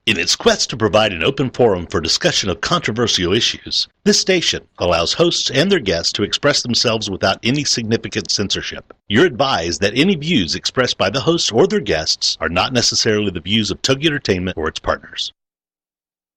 In its quest to provide an open forum for discussion of controversial issues, this station allows hosts and their guests to express themselves without any significant censorship. You're advised that any views expressed by the hosts or their guests are not necessarily the views of Togi Entertainment or its partners.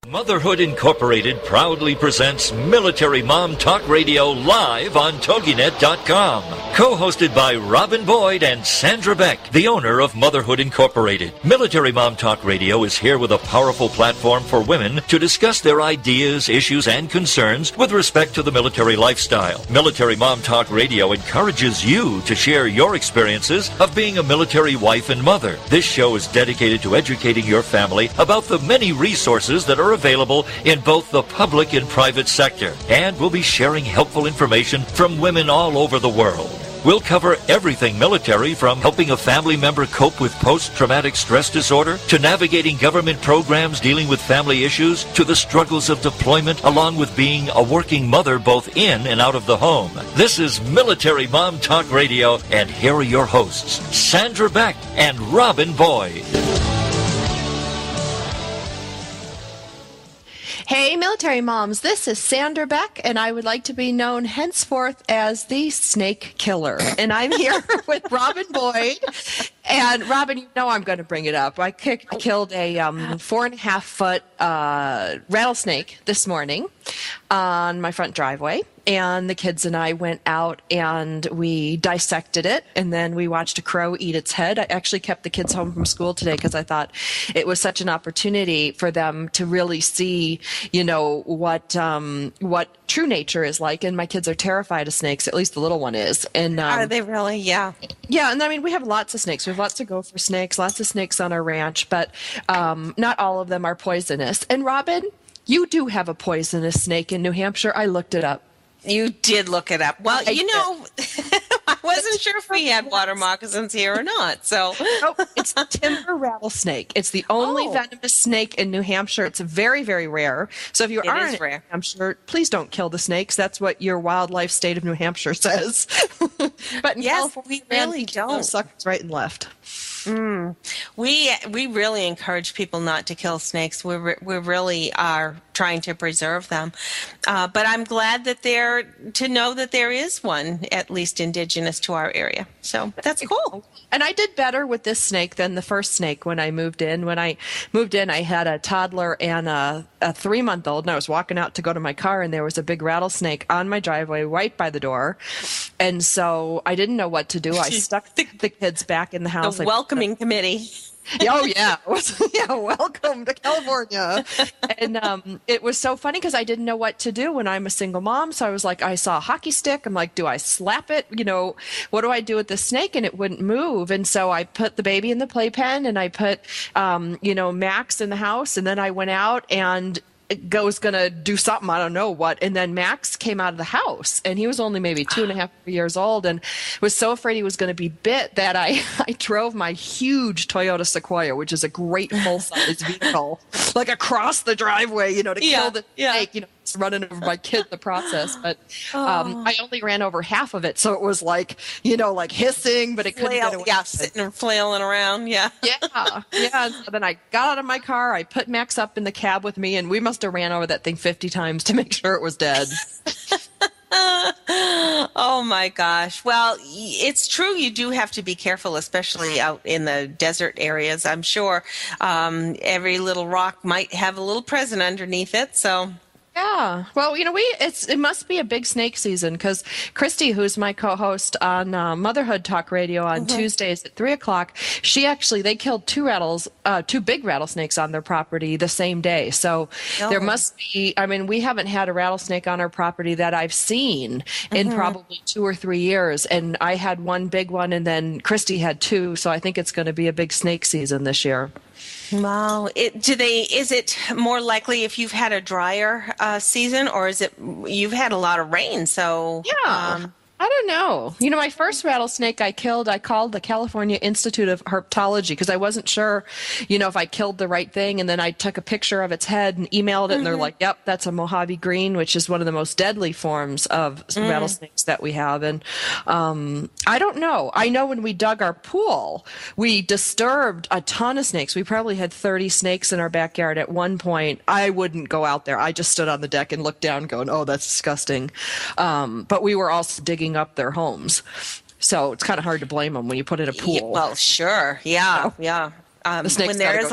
Motherhood Incorporated proudly presents Military Mom Talk Radio live on TogiNet.com. Co-hosted by Robin Boyd and Sandra Beck, the owner of Motherhood Incorporated. Military Mom Talk Radio is here with a powerful platform for women to discuss their ideas, issues, and concerns with respect to the military lifestyle. Military Mom Talk Radio encourages you to share your experiences of being a military wife and mother. This show is dedicated to educating your family about the many resources that are available in both the public and private sector, and we'll be sharing helpful information from women all over the world. We'll cover everything military, from helping a family member cope with post-traumatic stress disorder, to navigating government programs dealing with family issues, to the struggles of deployment, along with being a working mother both in and out of the home. This is Military Mom Talk Radio, and here are your hosts, Sandra Beck and Robin Boyd. Hey, military moms, this is Sandra Beck, and I would like to be known henceforth as the Snake Killer. And I'm here with Robin Boyd. And Robin, you know I'm going to bring it up. I killed a 4.5-foot rattlesnake this morning on my front driveway. And the kids and I went out and we dissected it, and then we watched a crow eat its head. I actually kept the kids home from school today because I thought it was such an opportunity for them to really see, you know, what true nature is like. And my kids are terrified of snakes. At least the little one is. And are they really? Yeah. Yeah, and I mean, we have lots of snakes. We have lots of gopher snakes, lots of snakes on our ranch, but not all of them are poisonous. And Robin, you do have a poisonous snake in New Hampshire. I looked it up. You did look it up. Well, you know, I wasn't sure if we had water moccasins here or not. So, it's the timber rattlesnake. It's the only venomous snake in New Hampshire. It's very, very rare. So if you are in New Hampshire, please don't kill the snakes. That's what your wildlife state of New Hampshire says. But in California, we really don't. Suckers right and left. We really encourage people not to kill snakes. We really are trying to preserve them. But I'm glad that know that there is one, at least indigenous to our area. So that's cool. And I did better with this snake than the first snake when I moved in. When I moved in, I had a toddler and a 3-month-old, and I was walking out to go to my car, and there was a big rattlesnake on my driveway right by the door. And so I didn't know what to do. I stuck the kids back in the house. The welcoming committee. Oh, yeah. Welcome to California. And it was so funny because I didn't know what to do when I'm a single mom. So I was like, I saw a hockey stick. I'm like, do I slap it? You know, what do I do with the snake? And it wouldn't move. And so I put the baby in the playpen, and I put, Max in the house. And then I went out and was going to do something, I don't know what. And then Max came out of the house, and he was only maybe 2.5 years old, and was so afraid he was going to be bit that I drove my huge Toyota Sequoia, which is a great full-size vehicle, like across the driveway, to kill the snake, running over my kid in the process. But I only ran over half of it, so it was like hissing, but it couldn't get away. Yeah, sitting and flailing around. Yeah. And so then I got out of my car, I put Max up in the cab with me, and we must have ran over that thing 50 times to make sure it was dead. Oh my gosh. Well, it's true. You do have to be careful, especially out in the desert areas. I'm sure every little rock might have a little present underneath it. So. Yeah. Well, it must be a big snake season, because Christy, who's my co-host on Motherhood Talk Radio on Tuesdays at 3:00, they killed two big rattlesnakes on their property the same day. So there must be, we haven't had a rattlesnake on our property that I've seen in probably 2 or 3 years. And I had one big one, and then Christy had two. So I think it's going to be a big snake season this year. Wow. Is it more likely if you've had a drier season, or is it you've had a lot of rain? So I don't know. My first rattlesnake I killed, I called the California Institute of Herpetology because I wasn't sure, if I killed the right thing. And then I took a picture of its head and emailed it, and they're like, yep, that's a Mojave green, which is one of the most deadly forms of rattlesnakes that we have. And I don't know. I know when we dug our pool, we disturbed a ton of snakes. We probably had 30 snakes in our backyard at one point. I wouldn't go out there. I just stood on the deck and looked down going, oh, that's disgusting. But we were also digging up their homes. So it's kind of hard to blame them when you put in a pool. Yeah, well, sure. Yeah. Yeah. When there is there's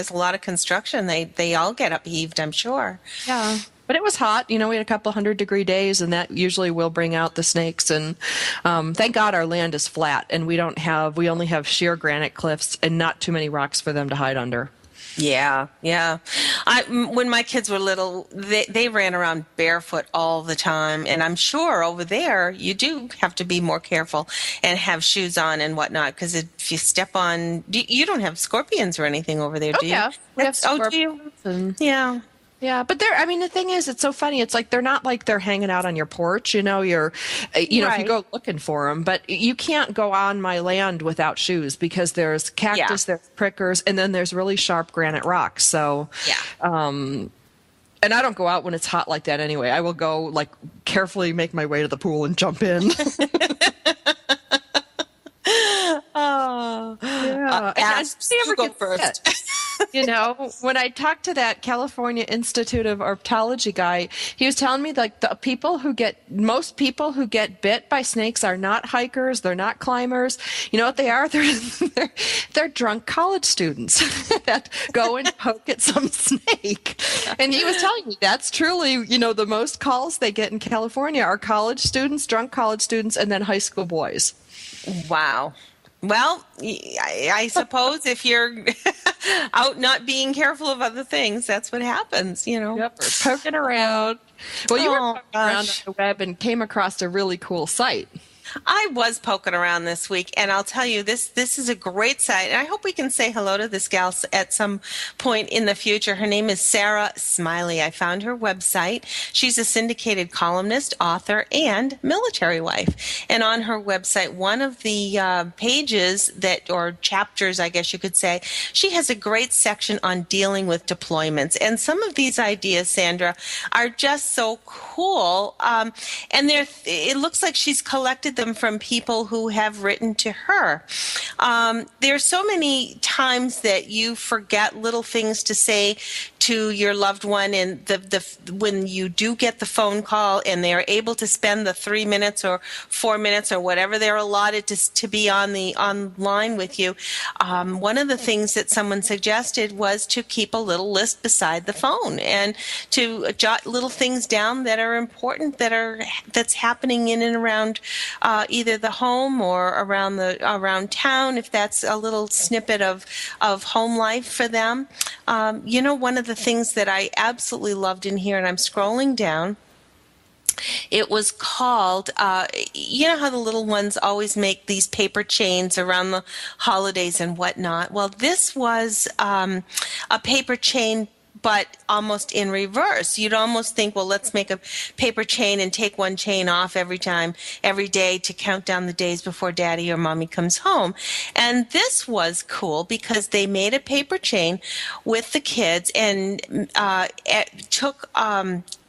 a lot of construction, they all get upheaved, I'm sure. Yeah. But it was hot. We had a couple 100-degree days, and that usually will bring out the snakes. And thank God our land is flat, and we only have sheer granite cliffs and not too many rocks for them to hide under. Yeah, yeah. When my kids were little, they ran around barefoot all the time, and I'm sure over there you do have to be more careful and have shoes on and whatnot, because if you step on, you don't have scorpions or anything over there, do you? Yeah, we have scorpions. Yeah. Yeah, but the thing is, it's so funny. It's like they're not like they're hanging out on your porch, if you go looking for them. But you can't go on my land without shoes because there's cactus, there's prickers, and then there's really sharp granite rocks. So, and I don't go out when it's hot like that anyway. I will go carefully make my way to the pool and jump in. Oh, yeah. You go first. When I talked to that California Institute of Herpetology guy, he was telling me most people who get bit by snakes are not hikers, they're not climbers. You know what they are? They're drunk college students that go and poke at some snake. And he was telling me that's truly, the most calls they get in California are college students, drunk college students, and then high school boys. Wow. Well, I suppose if you're out not being careful of other things, that's what happens, Yep, or poking around. Well, you were poking around on the web and came across a really cool site. I was poking around this week, and I'll tell you, this is a great site, and I hope we can say hello to this gal at some point in the future. Her name is Sarah Smiley. I found her website. She's a syndicated columnist, author, and military wife. And on her website, one of the pages or chapters, I guess you could say, she has a great section on dealing with deployments. And some of these ideas, Sandra, are just so cool. And it looks like she's collected them from people who have written to her. There's so many times that you forget little things to say to your loved one, and when you do get the phone call and they're able to spend the 3 minutes or 4 minutes or whatever they're allotted to be online with you, one of the things that someone suggested was to keep a little list beside the phone and to jot little things down that are important that's happening in and around either the home or around town, if that's a little snippet of home life for them. One of the things that I absolutely loved in here, and I'm scrolling down, it was called, you know how the little ones always make these paper chains around the holidays and whatnot? Well, this was a paper chain, but almost in reverse. You'd almost think, well, let's make a paper chain and take one chain off every day to count down the days before daddy or mommy comes home. And this was cool because they made a paper chain with the kids and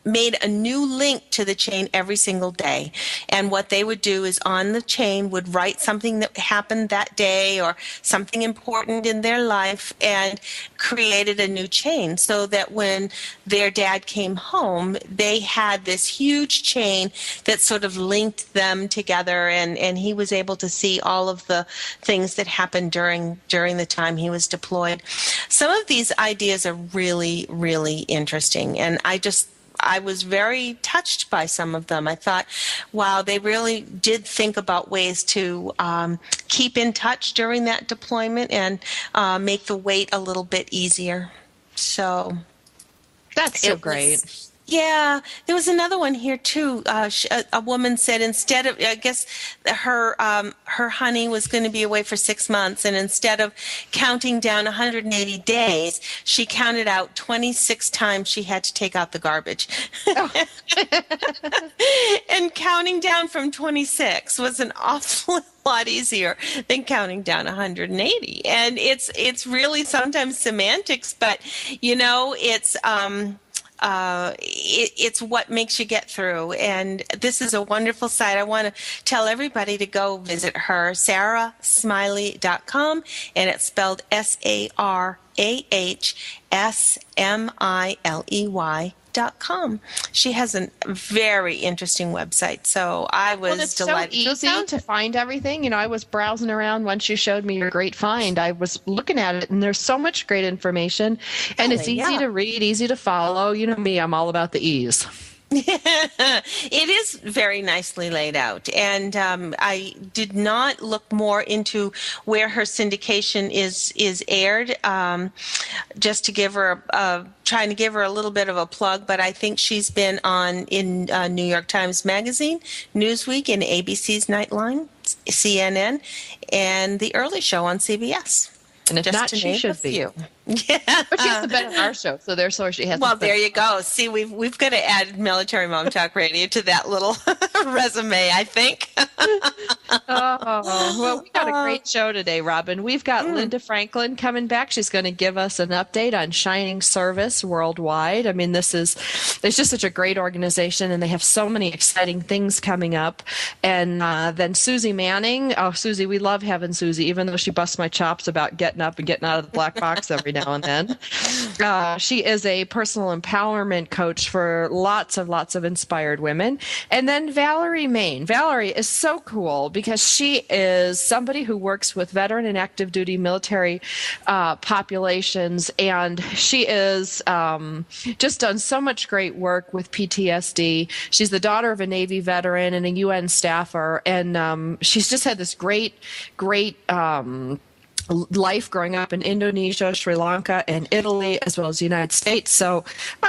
made a new link to the chain every single day. And what they would do is on the chain would write something that happened that day or something important in their life and created a new chain so that when their dad came home, they had this huge chain that sort of linked them together, and he was able to see all of the things that happened during the time he was deployed. Some of these ideas are really, really interesting, and I was very touched by some of them. I thought, wow, they really did think about ways to keep in touch during that deployment and make the wait a little bit easier. So that's so great. Yeah, there was another one here too. A woman said instead of, I guess her honey was going to be away for 6 months, and instead of counting down 180 days, she counted out 26 times she had to take out the garbage. Oh. And counting down from 26 was an awful lot easier than counting down 180. And it's really sometimes semantics, but it's what makes you get through. And this is a wonderful site. I want to tell everybody to go visit her, sarahsmiley.com, and it's spelled SarahSmiley.com. She has a very interesting website, so I was delighted. It's so easy to find everything. I was browsing around once you showed me your great find. I was looking at it, and there's so much great information, and it's easy to read, easy to follow. You know me, I'm all about the ease. It is very nicely laid out, and I did not look more into where her syndication is aired, just to give her trying to give her a little bit of a plug, but I think she's been on in New York Times Magazine, Newsweek, and ABC's Nightline, CNN, and The Early Show on CBS. And if not, she should be. Yeah. But she has been on our show, so therefore she has. Well, there you go. See, we've got to add Military Mom Talk Radio to that little resume, I think. Well, we got a great show today, Robin. We've got Linda Franklin coming back. She's going to give us an update on Shining Service Worldwide. I mean, it's just such a great organization, and they have so many exciting things coming up. And then Suzie Manning. Oh, Suzie, we love having Suzie, even though she busts my chops about getting up and getting out of the black box every now and then. She is a personal empowerment coach for lots of inspired women. And then Valerie Maine. Valerie is so cool because she is somebody who works with veteran and active duty military populations, and she is just done so much great work with PTSD. She's the daughter of a Navy veteran and a UN staffer, and she's just had this great life growing up in Indonesia, Sri Lanka, and Italy, as well as the United States. So,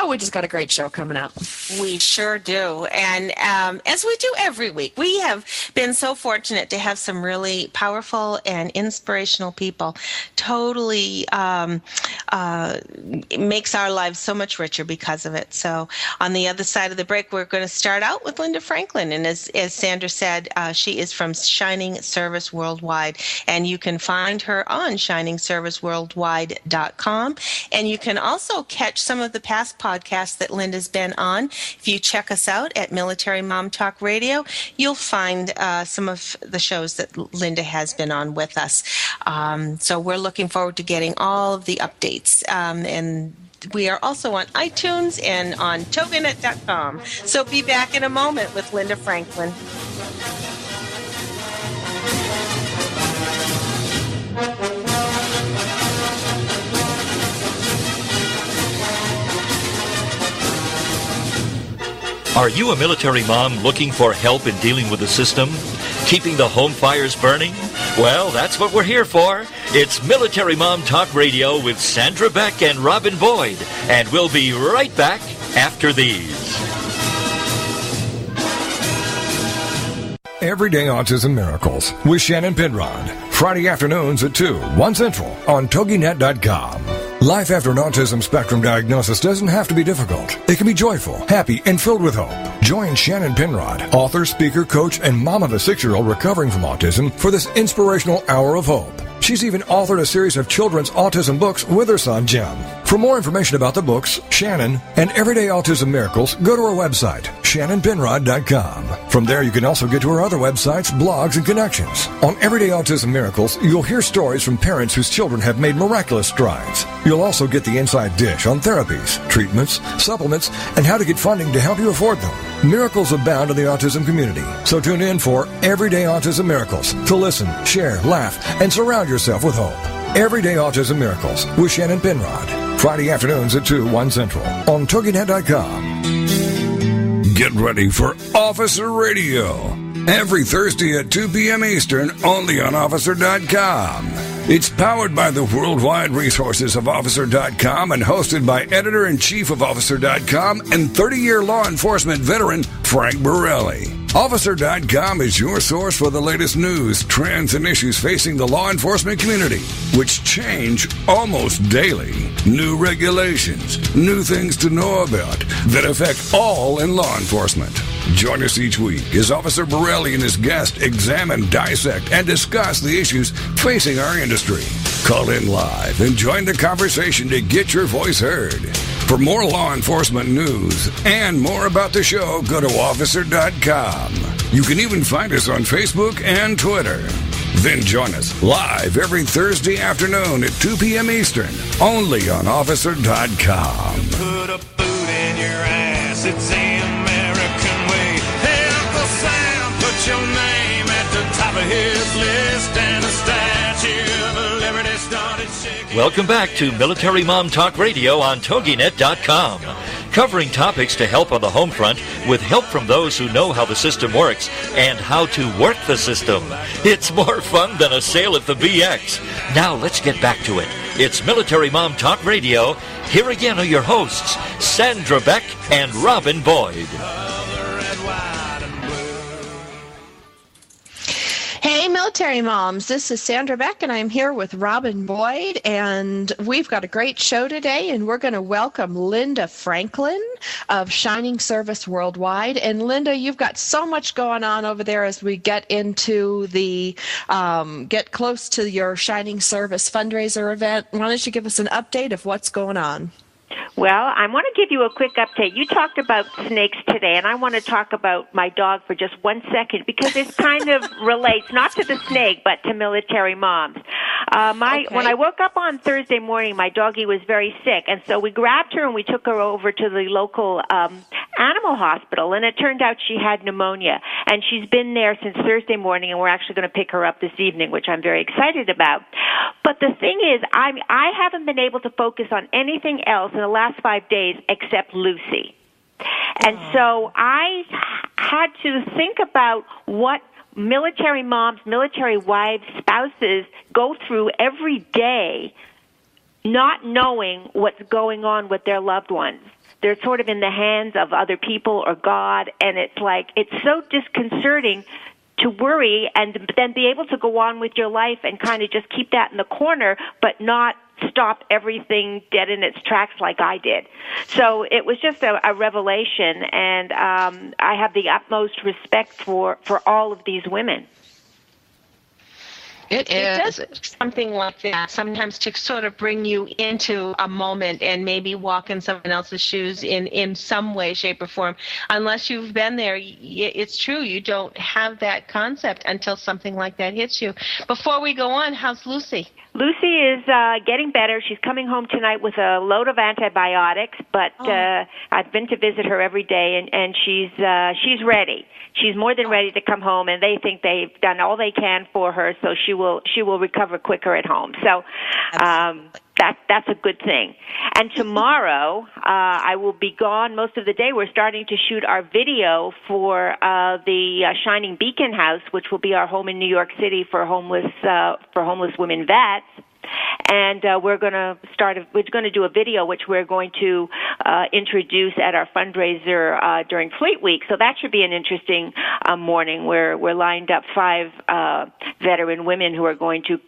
we just got a great show coming up. We sure do. And as we do every week, we have been so fortunate to have some really powerful and inspirational people. Totally makes our lives so much richer because of it. So on the other side of the break, we're going to start out with Linda Franklin. And as Sandra said, she is from Shining Service Worldwide. And you can find her on shiningserviceworldwide.com. And you can also catch some of the past podcasts that Linda's been on. If you check us out at Military Mom Talk Radio, you'll find some of the shows that Linda has been on with us. So we're looking forward to getting all of the updates. And we are also on iTunes and on toginet.com. So be back in a moment with Linda Franklin. Are you a military mom looking for help in dealing with the system? Keeping the home fires burning? Well, that's what we're here for. It's Military Mom Talk Radio with Sandra Beck and Robin Boyd. And we'll be right back after these. Everyday Autism Miracles with Shannon Penrod. Friday afternoons at 2, 1 Central on toginet.com. Life after an autism spectrum diagnosis doesn't have to be difficult. It can be joyful, happy, and filled with hope. Join Shannon Penrod, author, speaker, coach, and mom of a 6-year-old recovering from autism for this inspirational hour of hope. She's even authored a series of children's autism books with her son, Jim. For more information about the books, Shannon, and Everyday Autism Miracles, go to her website, shannonpenrod.com. From there, you can also get to her other websites, blogs, and connections. On Everyday Autism Miracles, you'll hear stories from parents whose children have made miraculous strides. You'll also get the inside dish on therapies, treatments, supplements, and how to get funding to help you afford them. Miracles abound in the autism community, so tune in for Everyday Autism Miracles to listen, share, laugh, and surround yourself with hope. Everyday Autism Miracles with Shannon Penrod. Friday afternoons at 2, 1 Central on toginet.com. Get ready for Officer Radio. Every Thursday at 2 p.m. Eastern, only on officer.com. It's powered by the worldwide resources of Officer.com and hosted by editor-in-chief of Officer.com and 30-year law enforcement veteran Frank Borelli. Officer.com is your source for the latest news, trends, and issues facing the law enforcement community, which change almost daily. New regulations, new things to know about that affect all in law enforcement. Join us each week as Officer Borelli and his guests examine, dissect, and discuss the issues facing our industry. Call in live and join the conversation to get your voice heard. For more law enforcement news and more about the show, go to Officer.com. You can even find us on Facebook and Twitter. Then join us live every Thursday afternoon at 2 p.m. Eastern, only on Officer.com. Put a boot in your ass, it's the American way. Hey, Uncle Sam, put your name at the top of his list, and the Statue of Liberty started shaking. Welcome back to Military Mom Talk Radio on TogiNet.com. Covering topics to help on the home front with help from those who know how the system works and how to work the system. It's more fun than a sale at the BX. Now let's get back to it. It's Military Mom Talk Radio. Here again are your hosts, Sandra Beck and Robin Boyd. Hey, military moms, this is Sandra Beck, and I'm here with Robin Boyd, and we've got a great show today, and we're going to welcome Linda Franklin of Shining Service Worldwide. And Linda, you've got so much going on over there as we get into the, get close to your Shining Service fundraiser event. Why don't you give us an update of what's going on? Well, I want to give you a quick update. You talked about snakes today, and I want to talk about my dog for just 1 second because it kind of relates not to the snake but to military moms. When I woke up on Thursday morning, my doggie was very sick, and so we grabbed her and we took her over to the local animal hospital, and it turned out she had pneumonia, and she's been there since Thursday morning, and we're actually going to pick her up this evening, which I'm very excited about. But the thing is, I haven't been able to focus on anything else in the last 5 days except Lucy. And so I had to think about what military moms, military wives, spouses go through every day not knowing what's going on with their loved ones. They're sort of in the hands of other people or God, and it's like, it's so disconcerting to worry and then be able to go on with your life and kind of just keep that in the corner, but not stop everything dead in its tracks like I did. So it was just a revelation, and I have the utmost respect for all of these women. It does something like that sometimes to sort of bring you into a moment and maybe walk in someone else's shoes in some way, shape, or form. Unless you've been there, it's true, you don't have that concept until something like that hits you. Before we go on, how's Lucy? Lucy is getting better. She's coming home tonight with a load of antibiotics, but I've been to visit her every day, and she's ready. She's more than ready to come home, and they think they've done all they can for her, so she will recover quicker at home. So that's a good thing. And tomorrow I will be gone most of the day. We're starting to shoot our video for the Shining Beacon House, which will be our home in New York City for homeless women vets. And we're going to do a video which we're going to introduce at our fundraiser during Fleet Week. So that should be an interesting morning. We're lined up 5 veteran women who are going to,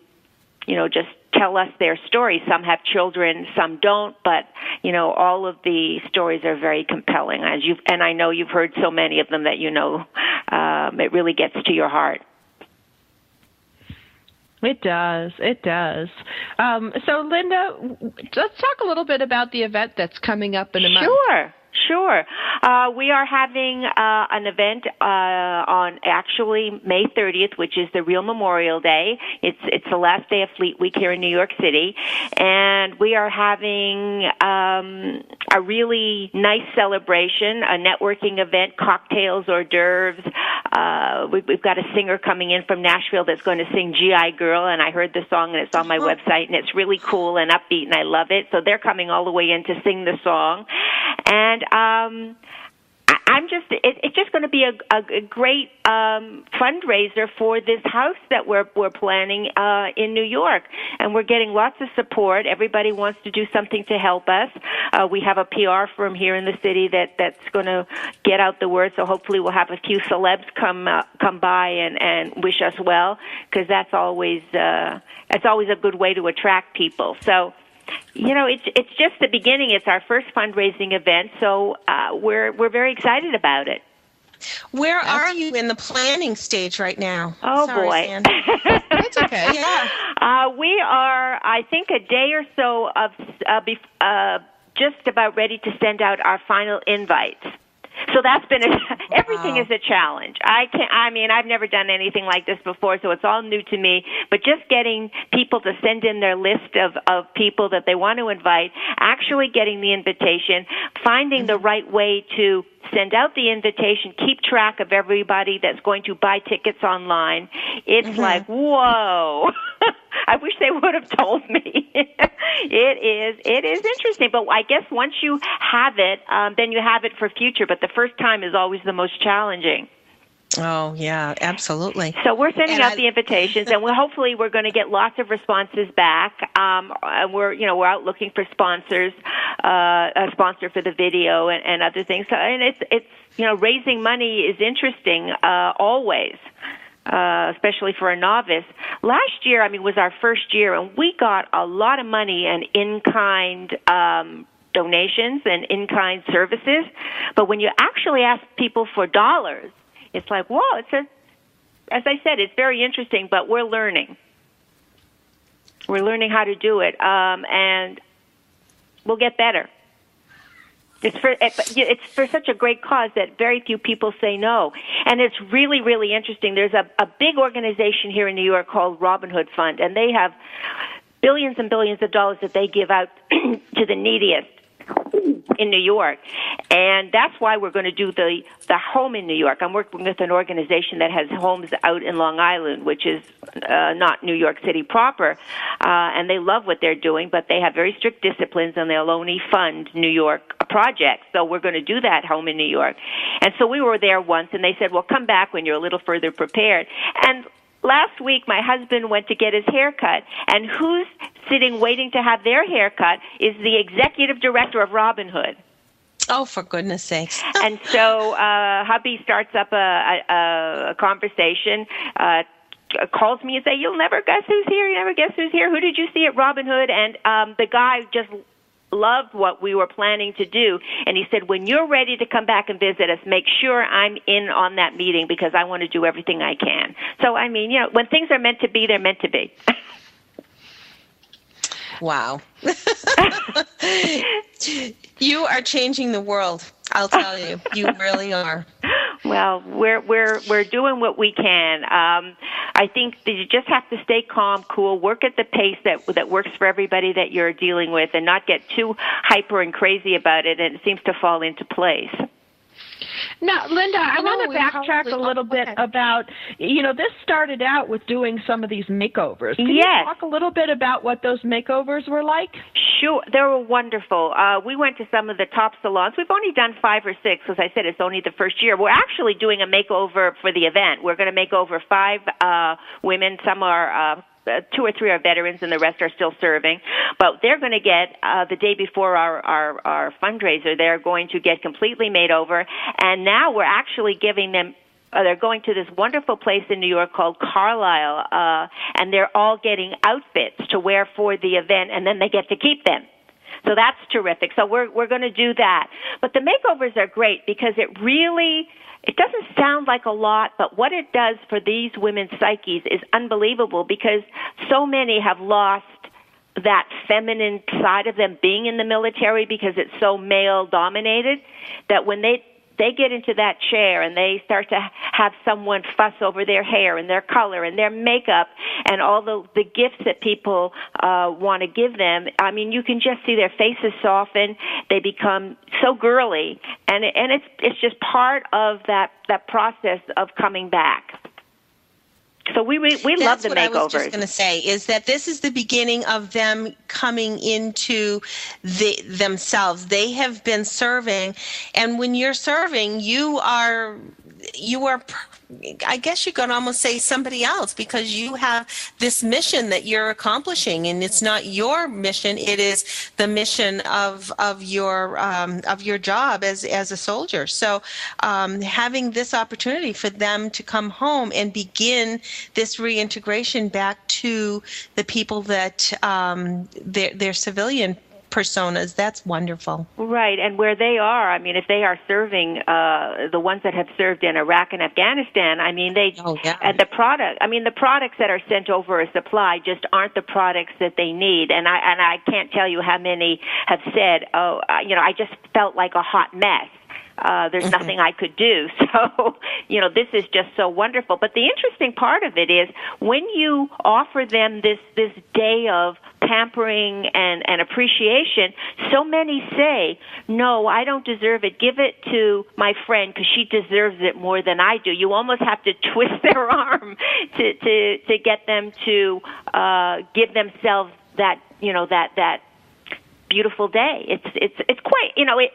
just tell us their stories. Some have children, some don't, but all of the stories are very compelling. And I know you've heard so many of them that it really gets to your heart. It does. So, Linda, let's talk a little bit about the event that's coming up in a month. Sure. We are having an event on actually May 30th, which is the real Memorial Day. It's the last day of Fleet Week here in New York City, and we are having a really nice celebration, a networking event, cocktails, hors d'oeuvres. We've got a singer coming in from Nashville that's going to sing G.I. Girl, and I heard the song, and it's on my website, and it's really cool and upbeat, and I love it. So they're coming all the way in to sing the song. And It's just going to be a great fundraiser for this house that we're planning in New York, and we're getting lots of support. Everybody wants to do something to help us. We have a PR firm here in the city that's going to get out the word. So hopefully we'll have a few celebs come by and wish us well, because that's always a good way to attract people. So. It's just the beginning. It's our first fundraising event, so we're very excited about it. Where are you in the planning stage right now? Oh, sorry, boy. Sandy. That's okay. Yeah. We are, I think, a day or so of just about ready to send out our final invites. So that's been everything is a challenge. I've never done anything like this before, so it's all new to me. But just getting people to send in their list of people that they want to invite, actually getting the invitation, finding the right way to send out the invitation, keep track of everybody that's going to buy tickets online. It's like, whoa. I wish they would have told me. It is interesting, but I guess once you have it, then you have it for future, but the first time is always the most challenging. Oh, yeah, absolutely. So we're sending out the invitations, and hopefully we're going to get lots of responses back. We're out looking for sponsors, a sponsor for the video and other things. So, and it's raising money is interesting always. Especially for a novice. Last year, was our first year, and we got a lot of money and in-kind donations and in-kind services. But when you actually ask people for dollars, it's like, whoa, as I said, it's very interesting, but we're learning. We're learning how to do it, and we'll get better. It's for such a great cause that very few people say no. And it's really, really interesting. There's a big organization here in New York called Robin Hood Fund, and they have billions and billions of dollars that they give out to the neediest in New York. And that's why we're going to do the home in New York. I'm working with an organization that has homes out in Long Island, which is not New York City proper. And they love what they're doing, but they have very strict disciplines, and they'll only fund New York projects. So we're going to do that home in New York. And so we were there once, and they said, well, come back when you're a little further prepared. And last week, my husband went to get his hair cut, and who's sitting waiting to have their hair cut is the executive director of Robin Hood. Oh, for goodness sakes. And so hubby starts up a conversation, calls me and say, you'll never guess who's here, you never guess who's here. Who did you see at Robin Hood? And the guy just loved what we were planning to do, and he said, when you're ready to come back and visit us, make sure I'm in on that meeting, because I want to do everything I can. So, when things are meant to be, they're meant to be. Wow. You are changing the world, I'll tell you. You really are. Well, we're doing what we can. I think that you just have to stay calm, cool, work at the pace that works for everybody that you're dealing with, and not get too hyper and crazy about it, and it seems to fall into place. Now, Linda, I want to backtrack a little bit about, this started out with doing some of these makeovers. Can you talk a little bit about what those makeovers were like? Sure. They were wonderful. We went to some of the top salons. We've only done 5 or 6. As I said, it's only the first year. We're actually doing a makeover for the event. We're going to make over 5 women. Some are 2 or 3 are veterans, and the rest are still serving. But they're going to get, the day before our fundraiser, they're going to get completely made over. And now we're actually giving them, they're going to this wonderful place in New York called Carlisle, and they're all getting outfits to wear for the event, and then they get to keep them. So that's terrific. So we're going to do that. But the makeovers are great because it doesn't sound like a lot, but what it does for these women's psyches is unbelievable, because so many have lost that feminine side of them being in the military because it's so male-dominated, that when they get into that chair and they start to have someone fuss over their hair and their color and their makeup and all the gifts that people want to give them, you can just see their faces soften. They become so girly, and it's just part of that process of coming back. So we love the makeovers. That's what I was just going to say, is that this is the beginning of them coming into themselves. They have been serving, and when you're serving, you are, I guess you could almost say somebody else, because you have this mission that you're accomplishing, and it's not your mission; it is the mission of your job as a soldier. So, having this opportunity for them to come home and begin this reintegration back to the people that their civilian personas, that's wonderful. Right, and where they are, I mean, if they are serving, the ones that have served in Iraq and Afghanistan, I mean, and the products that are sent over a supply just aren't the products that they need, and I can't tell you how many have said, I just felt like a hot mess. There's nothing I could do. So, this is just so wonderful. But the interesting part of it is when you offer them this day of pampering and appreciation, so many say, no, I don't deserve it. Give it to my friend because she deserves it more than I do. You almost have to twist their arm to get them to give themselves that, that beautiful day. It's quite,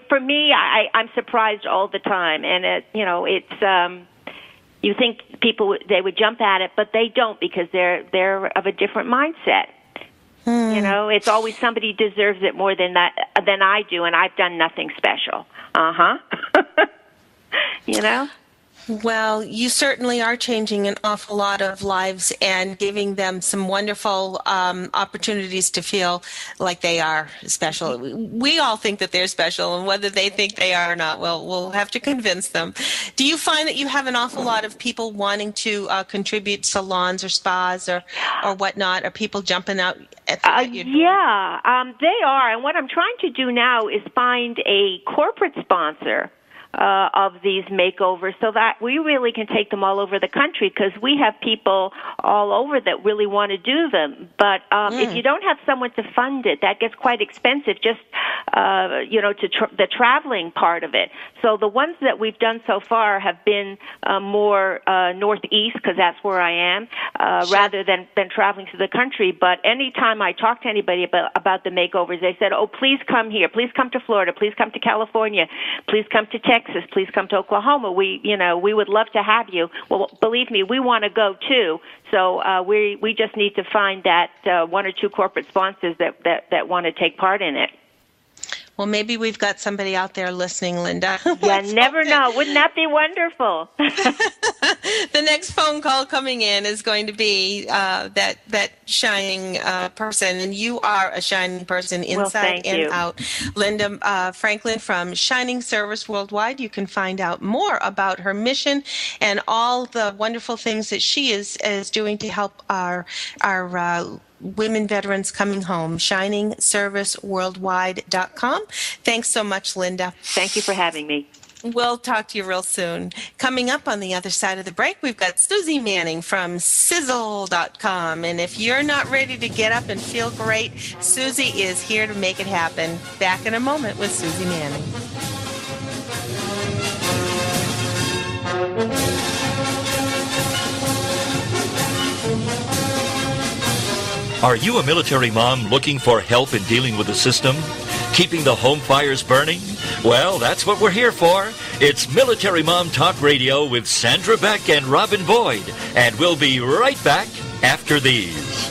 for me, I'm surprised all the time, and it's you think people they would jump at it, but they don't, because they're of a different mindset. It's always somebody deserves it more than I do, and I've done nothing special. Well, you certainly are changing an awful lot of lives and giving them some wonderful opportunities to feel like they are special. We all think that they're special, and whether they think they are or not, well, we'll have to convince them. Do you find that you have an awful lot of people wanting to contribute salons or spas or whatnot? Are people jumping out at you? Yeah, they are. And what I'm trying to do now is find a corporate sponsor of these makeovers so that we really can take them all over the country, because we have people all over that really want to do them. But if you don't have someone to fund it, that gets quite expensive, just, the traveling part of it. So the ones that we've done so far have been more northeast, because that's where I am, rather than traveling to the country. But anytime I talk to anybody about the makeovers, they said, oh, please come here. Please come to Florida. Please come to California. Please come to Texas. Please come to Oklahoma. We would love to have you. Well, believe me, we want to go too. So we just need to find that one or two corporate sponsors that want to take part in it. Well, maybe we've got somebody out there listening, Linda. You never know. Wouldn't that be wonderful? The next phone call coming in is going to be that shining person, and you are a shining person inside and out. Linda Franklin from Shining Service Worldwide. You can find out more about her mission and all the wonderful things that she is doing to help our women veterans coming home. ShiningServiceWorldwide.com. Thanks so much, Linda. Thank you for having me. We'll talk to you real soon. Coming up on the other side of the break, we've got Suzie Manning from Sizzzl.com. And if you're not ready to get up and feel great, Suzie is here to make it happen. Back in a moment with Suzie Manning. Are you a military mom looking for help in dealing with the system? Keeping the home fires burning? Well, that's what we're here for. It's Military Mom Talk Radio with Sandra Beck and Robin Boyd. And we'll be right back after these.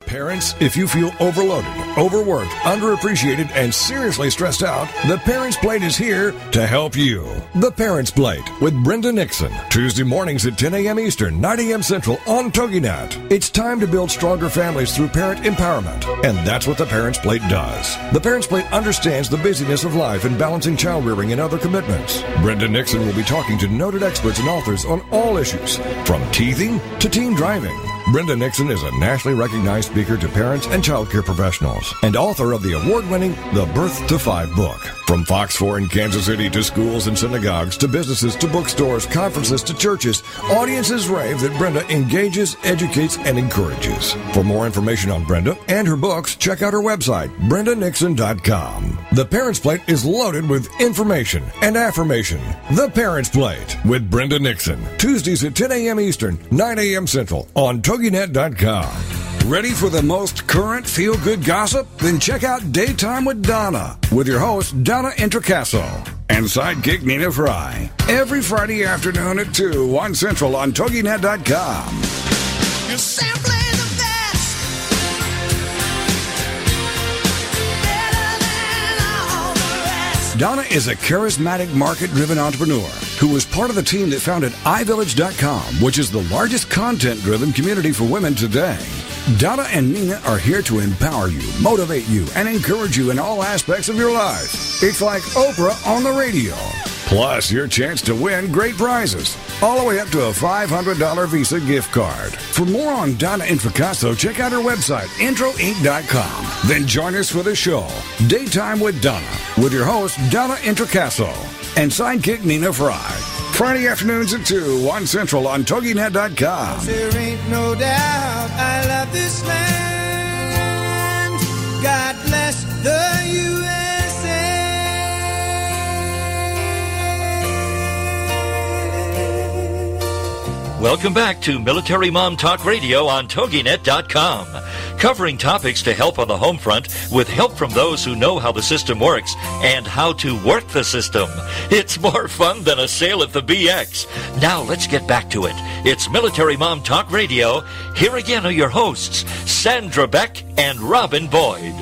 Parents, if you feel overloaded, overworked, underappreciated, and seriously stressed out, The Parents Plate is here to help you. The Parents Plate with Brenda Nixon. Tuesday mornings at 10 a.m. Eastern, 9 a.m. Central on TogiNet. It's time to build stronger families through parent empowerment. And that's what The Parents Plate does. The Parents Plate understands the busyness of life and balancing child rearing and other commitments. Brenda Nixon will be talking to noted experts and authors on all issues, from teething to teen driving. Brenda Nixon is a nationally recognized speaker to parents and child care professionals and author of the award-winning The Birth to 5 book. From Fox 4 in Kansas City to schools and synagogues to businesses to bookstores, conferences to churches, audiences rave that Brenda engages, educates, and encourages. For more information on Brenda and her books, check out her website, brendanixon.com. The Parents Plate is loaded with information and affirmation. The Parents Plate with Brenda Nixon. Tuesdays at 10 a.m. Eastern, 9 a.m. Central on TogiNet.com. Ready for the most current feel-good gossip? Then check out Daytime with Donna with your host, Donna Introcaso, and sidekick Nina Fry. Every Friday afternoon at 2, 1 Central on TogiNet.com. You're simply the best. Better than all the rest. Donna is a charismatic, market-driven entrepreneur who was part of the team that founded iVillage.com, which is the largest content-driven community for women today. Donna and Nina are here to empower you, motivate you, and encourage you in all aspects of your life. It's like Oprah on the radio. Plus, your chance to win great prizes, all the way up to a $500 Visa gift card. For more on Donna Introcaso, check out her website, introinc.com. Then join us for the show, Daytime with Donna, with your host, Donna Introcaso, and sidekick Nina Fry. Friday afternoons at 2, 1 Central on TogiNet.com. There ain't no doubt I love this land. God bless the USA. Welcome back to Military Mom Talk Radio on TogiNet.com. Covering topics to help on the home front with help from those who know how the system works and how to work the system. It's more fun than a sale at the BX. Now let's get back to it. It's Military Mom Talk Radio. Here again are your hosts, Sandra Beck and Robin Boyd.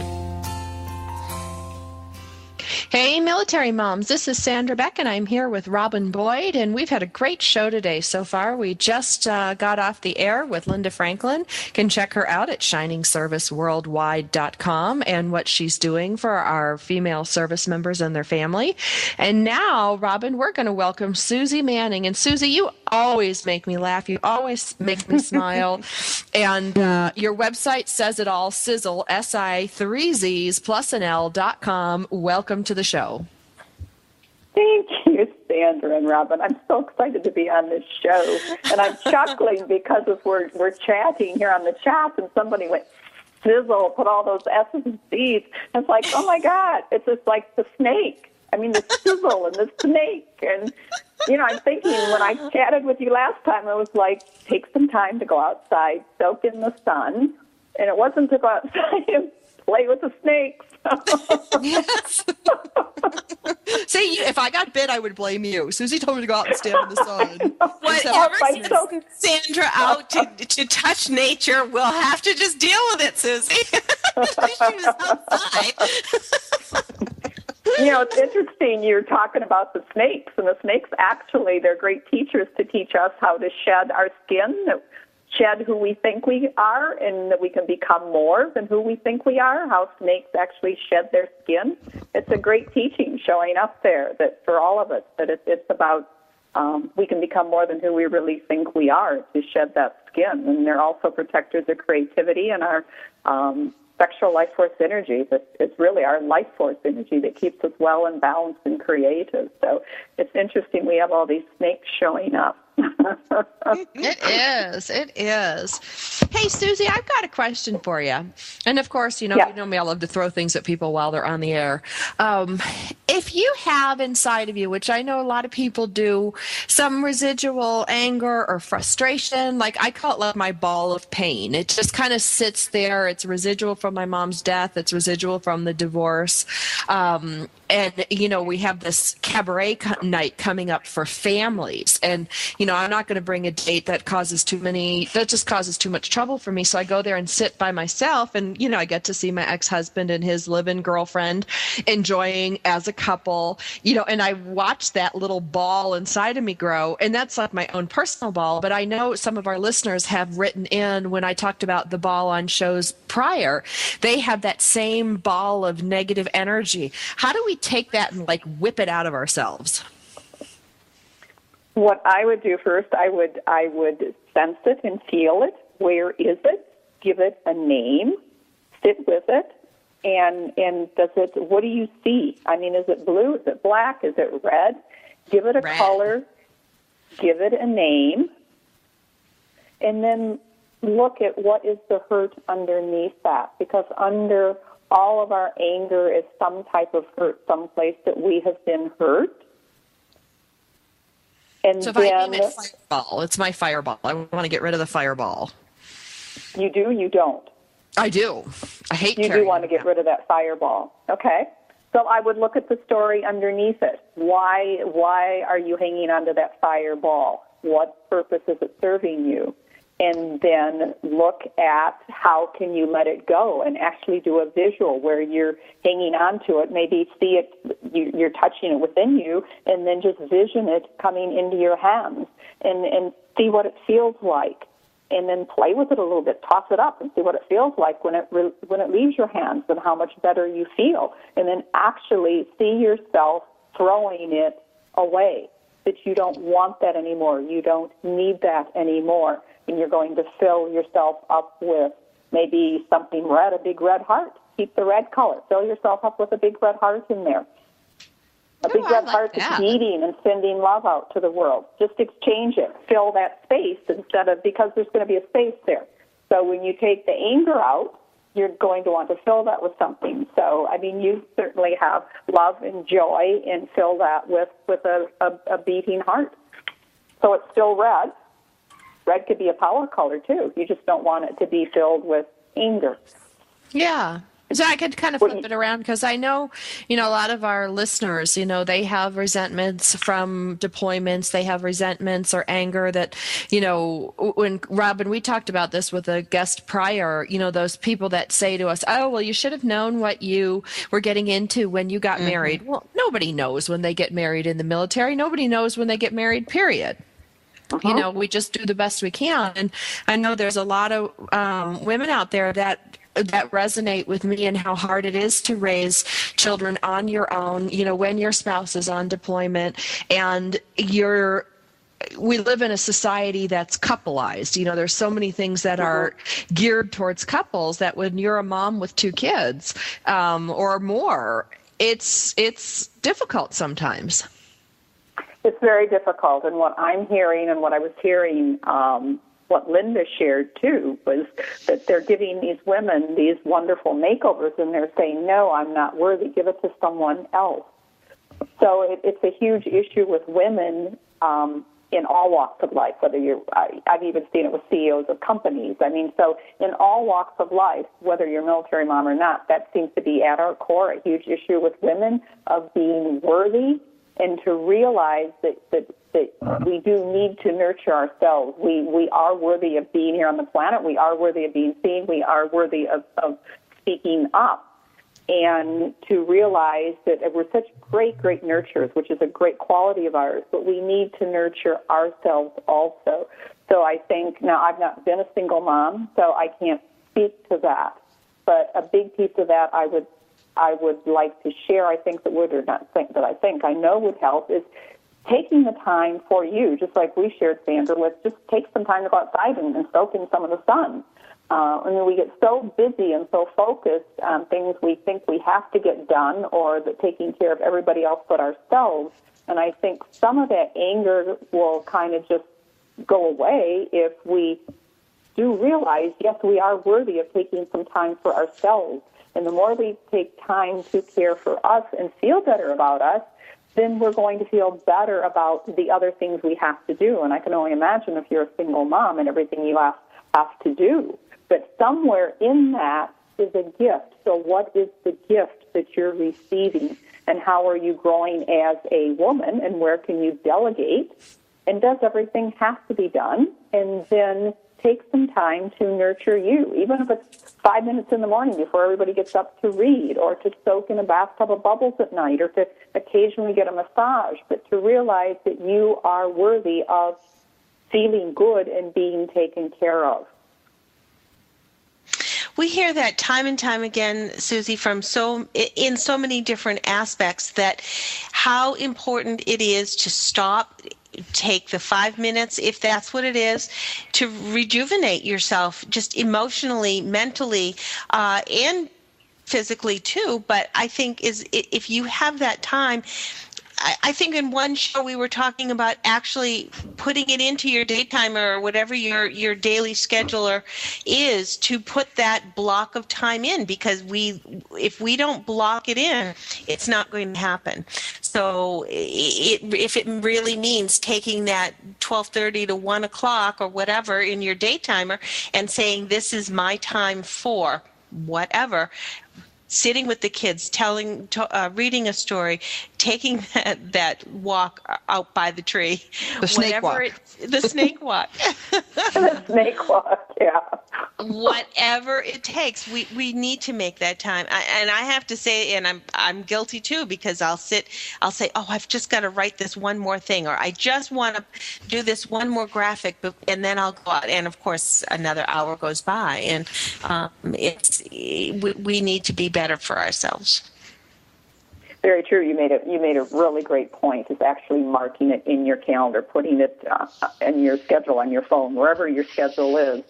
Hey, military moms, this is Sandra Beck, and I'm here with Robin Boyd, and we've had a great show today so far. We just got off the air with Linda Franklin. You can check her out at shiningserviceworldwide.com and what she's doing for our female service members and their family. And now, Robin, we're going to welcome Suzie Manning. And Suzie, you always make me laugh. You always make me smile. And your website says it all, Sizzzl, S-I-3-Z's plus an L.com. Welcome to the show. Thank you, Sandra and Robin. I'm so excited to be on this show. And I'm chuckling because as we're chatting here on the chat, and somebody went, Sizzzl, put all those S's and C's. And it's like, oh, my God, it's just like the snake. I mean, the sizzle and the snake. And, you know, I'm thinking when I chatted with you last time, it was like, take some time to go outside, soak in the sun. And it wasn't to go outside and play with the snakes. Yes. See, if I got bit, I would blame you. Suzie told me to go out and stand in the sun. Whatever sends Sandra out to touch nature, we'll have to just deal with it, Suzie. She was outside. You know, it's interesting you're talking about the snakes, and the snakes actually, they're great teachers to teach us how to shed our skin, shed who we think we are, and that we can become more than who we think we are, how snakes actually shed their skin. It's a great teaching showing up there that for all of us, that it's about we can become more than who we really think we are to shed that skin. And they're also protectors of creativity and our sexual life force energy. It's really our life force energy that keeps us well and balanced and creative. So it's interesting we have all these snakes showing up. It is. Hey, Suzie, I've got a question for you. And of course, you know me, I love to throw things at people while they're on the air. If you have inside of you, which I know a lot of people do, some residual anger or frustration, like I call it like my ball of pain. It just kind of sits there. It's residual from my mom's death. It's residual from the divorce. And, you know, we have this cabaret night coming up for families. And, you know, I'm not going to bring a date that just causes too much trouble for me. So I go there and sit by myself. And, you know, I get to see my ex-husband and his live-in girlfriend enjoying as a couple, you know, and I watch that little ball inside of me grow. And that's like my own personal ball. But I know some of our listeners have written in when I talked about the ball on shows prior, they have that same ball of negative energy. How do we take that and like whip it out of ourselves? What I would do first, I would sense it and feel it, Where is it? Give it a name. Sit with it. And does it? What do you see? I mean, is it blue? Is it black? Is it red? Give it a color. Give it a name. And then look at what is the hurt underneath that. Because under all of our anger is some type of hurt, someplace that we have been hurt. And so if I name it fireball, it's my fireball. I want to get rid of the fireball. You do? You don't? I do. I hate you do want to get rid of that fireball. Okay. So I would look at the story underneath it. Why are you hanging onto that fireball? What purpose is it serving you? And then look at how can you let it go and actually do a visual where you're hanging onto it. Maybe see it, you're touching it within you, and then just vision it coming into your hands and see what it feels like. And then play with it a little bit, toss it up and see what it feels like when it leaves your hands and how much better you feel. And then actually see yourself throwing it away, that you don't want that anymore. You don't need that anymore. And you're going to fill yourself up with maybe something red, a big red heart. Keep the red color. Fill yourself up with a big red heart in there. A big red heart that's beating and sending love out to the world. Just exchange it. Fill that space because there's going to be a space there. So when you take the anger out, you're going to want to fill that with something. So, I mean, you certainly have love and joy, and fill that with a beating heart. So it's still red. Red could be a power color, too. You just don't want it to be filled with anger. Yeah. So I could kind of flip it around because I know, a lot of our listeners, they have resentments from deployments. They have resentments or anger that, when Robin, we talked about this with a guest prior, those people that say to us, oh, well, you should have known what you were getting into when you got married. Well, nobody knows when they get married in the military. Nobody knows when they get married, period. We just do the best we can. And I know there's a lot of women out there that resonate with me and how hard it is to raise children on your own, when your spouse is on deployment and we live in a society that's coupleized. There's so many things that are geared towards couples that when you're a mom with 2 kids or more, it's difficult sometimes. It's very difficult. And what I'm hearing and what I was hearing what Linda shared, too, was that they're giving these women these wonderful makeovers, and they're saying, no, I'm not worthy. Give it to someone else. So it's a huge issue with women in all walks of life, whether I've even seen it with CEOs of companies. I mean, so in all walks of life, whether you're a military mom or not, that seems to be at our core, a huge issue with women of being worthy and to realize that we do need to nurture ourselves. We are worthy of being here on the planet. We are worthy of being seen. We are worthy of speaking up. And to realize that we're such great nurturers, which is a great quality of ours, but we need to nurture ourselves also. So I think, now I've not been a single mom, so I can't speak to that. But a big piece of that I would like to share, I know would help, is taking the time for you, just like we shared, Sandra, with just take some time to go outside and soak in some of the sun. And we get so busy and so focused on things we think we have to get done or that taking care of everybody else but ourselves. And I think some of that anger will kind of just go away if we do realize, yes, we are worthy of taking some time for ourselves. And the more we take time to care for us and feel better about us, then we're going to feel better about the other things we have to do. And I can only imagine if you're a single mom and everything you have to do. But somewhere in that is a gift. So what is the gift that you're receiving? And how are you growing as a woman? And where can you delegate? And does everything have to be done? And then take some time to nurture you, even if it's 5 minutes in the morning before everybody gets up to read, or to soak in a bathtub of bubbles at night, or to occasionally get a massage, but to realize that you are worthy of feeling good and being taken care of. We hear that time and time again, Susie, in so many different aspects, that how important it is to stop take the 5 minutes, if that's what it is, to rejuvenate yourself, just emotionally, mentally, and physically too. But I think if you have that time, I think in one show we were talking about actually putting it into your daytime or whatever your daily scheduler is, to put that block of time in, because if we don't block it in, it's not going to happen. So if it really means taking that 12:30 to 1 o'clock or whatever in your daytimer and saying, this is my time for whatever, sitting with the kids, reading a story, taking that walk out by the tree. The snake walk. The snake walk. The snake walk, yeah. Whatever it takes, we need to make that time. And I have to say, and I'm guilty too, because I'll say, oh, I've just got to write this one more thing, or I just want to do this one more graphic, and then I'll go out. And of course, another hour goes by, and we need to be better for ourselves. Very true. You made a really great point. Is actually marking it in your calendar, putting it in your schedule on your phone, wherever your schedule is.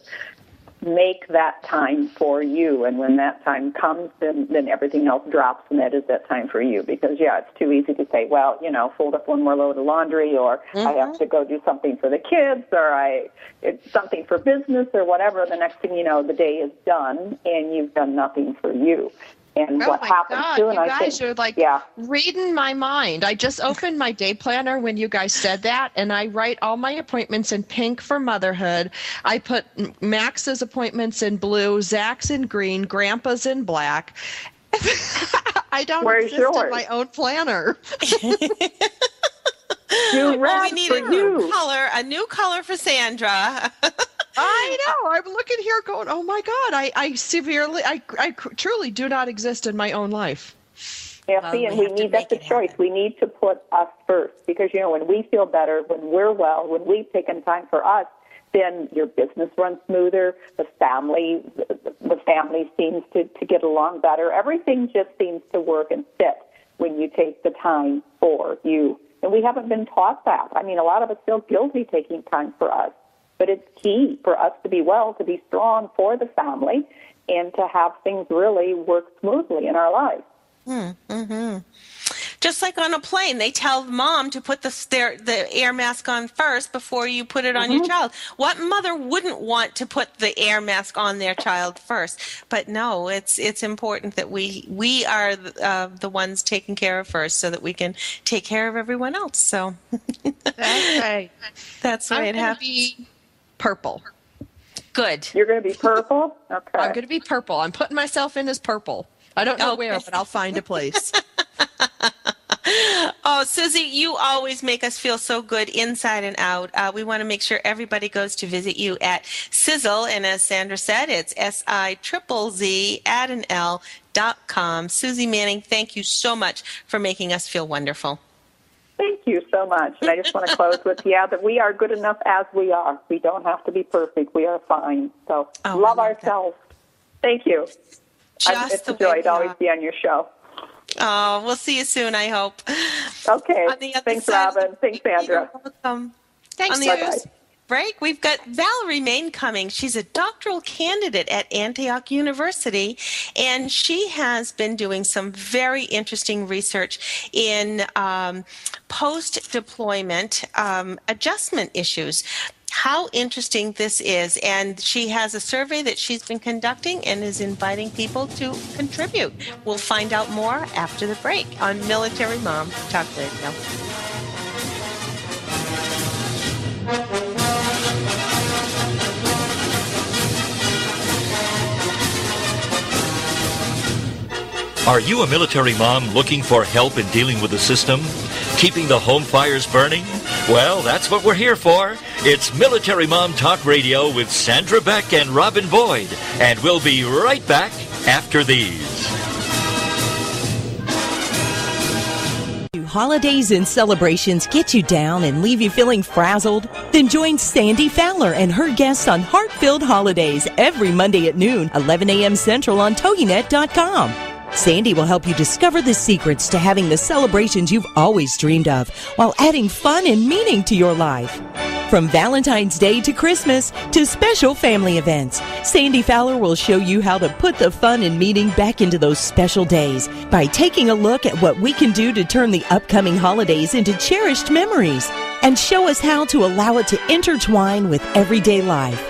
Make that time for you, and when that time comes, then everything else drops, and that is that time for you. Because it's too easy to say, well, fold up one more load of laundry, or I have to go do something for the kids, or it's something for business, or whatever. The next thing you know, the day is done, and you've done nothing for you. And what happens too, and you guys are like reading my mind. I just opened my day planner when you guys said that, and I write all my appointments in pink for motherhood. I put Max's appointments in blue, Zach's in green, Grandpa's in black. I don't exist in my own planner. We need a new color for Sandra. I know. I'm looking here going, oh my God, I truly do not exist in my own life. Yeah, see, and that's the choice. We need to put us first, because, when we feel better, when we're well, when we've taken time for us, then your business runs smoother, the family seems to get along better. Everything just seems to work and fit when you take the time for you. And we haven't been taught that. I mean, a lot of us feel guilty taking time for us. But it's key for us to be well, to be strong for the family, and to have things really work smoothly in our lives. Mm-hmm. Just like on a plane, they tell mom to put the air mask on first before you put it on your child. What mother wouldn't want to put the air mask on their child first? But no, it's important that we are the ones taken care of first, so that we can take care of everyone else. So that's right. That's the way it happens. Purple. Good. You're going to be purple? Okay. I'm going to be purple. I'm putting myself in as purple. I don't know where, but I'll find a place. Oh, Susie, you always make us feel so good inside and out. We want to make sure everybody goes to visit you at Sizzzl, and as Sandra said, it's SIZZL.com. Suzie Manning, thank you so much for making us feel wonderful. Thank you so much. And I just want to close with, that we are good enough as we are. We don't have to be perfect. We are fine. So love ourselves. Thank you. It's a joy to always be on your show. Oh, we'll see you soon, I hope. Okay. Thanks, Robin. Thanks, Sandra. Thanks, Susie. Break. We've got Valerie Maine coming. She's a doctoral candidate at Antioch University, and she has been doing some very interesting research in post-deployment adjustment issues. How interesting this is, and she has a survey that she's been conducting and is inviting people to contribute. We'll find out more after the break on Military Mom Talk Radio. Are you a military mom looking for help in dealing with the system? Keeping the home fires burning? Well, that's what we're here for. It's Military Mom Talk Radio with Sandra Beck and Robin Boyd. And we'll be right back after these. Holidays and celebrations get you down and leave you feeling frazzled? Then join Sandy Fowler and her guests on Heart-Filled Holidays every Monday at noon, 11 a.m. Central on TogiNet.com. Sandy will help you discover the secrets to having the celebrations you've always dreamed of while adding fun and meaning to your life. From Valentine's Day to Christmas to special family events, Sandy Fowler will show you how to put the fun and meaning back into those special days by taking a look at what we can do to turn the upcoming holidays into cherished memories and show us how to allow it to intertwine with everyday life.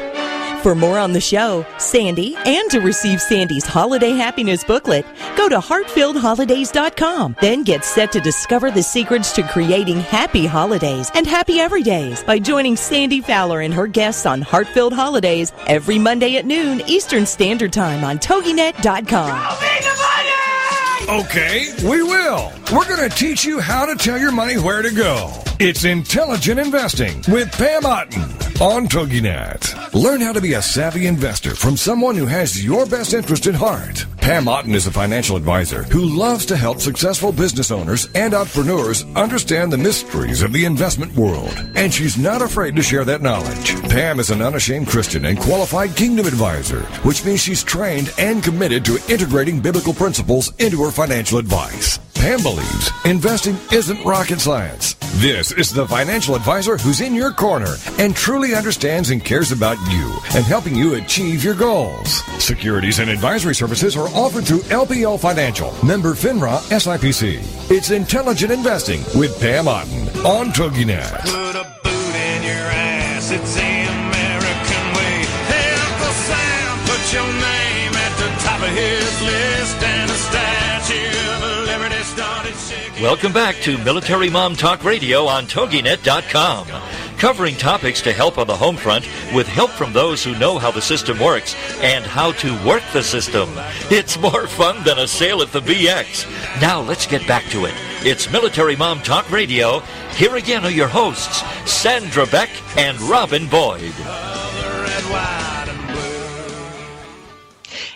For more on the show, Sandy, and to receive Sandy's Holiday Happiness booklet, go to heartfilledholidays.com. Then get set to discover the secrets to creating happy holidays and happy everydays by joining Sandy Fowler and her guests on Heartfilled Holidays every Monday at noon Eastern Standard Time on TogiNet.com. Okay, we will. We're going to teach you how to tell your money where to go. It's Intelligent Investing with Pam Otten on TogiNet. Learn how to be a savvy investor from someone who has your best interest at heart. Pam Otten is a financial advisor who loves to help successful business owners and entrepreneurs understand the mysteries of the investment world. And she's not afraid to share that knowledge. Pam is an unashamed Christian and qualified kingdom advisor, which means she's trained and committed to integrating biblical principles into her financial advice. Pam believes investing isn't rocket science. This is the financial advisor who's in your corner and truly understands and cares about you and helping you achieve your goals. Securities and advisory services are offered through LPL Financial, member FINRA SIPC. It's Intelligent Investing with Pam Otten on TogiNet. Put a boot in your ass, it's the American way. Hey, Uncle Sam, put your name at the top of his list, and a statue of liberty started shaking. Welcome back to Military Mom Talk Radio on TogiNet.com. Covering topics to help on the home front with help from those who know how the system works and how to work the system. It's more fun than a sail at the BX. Now let's get back to it. It's Military Mom Talk Radio. Here again are your hosts, Sandra Beck and Robin Boyd.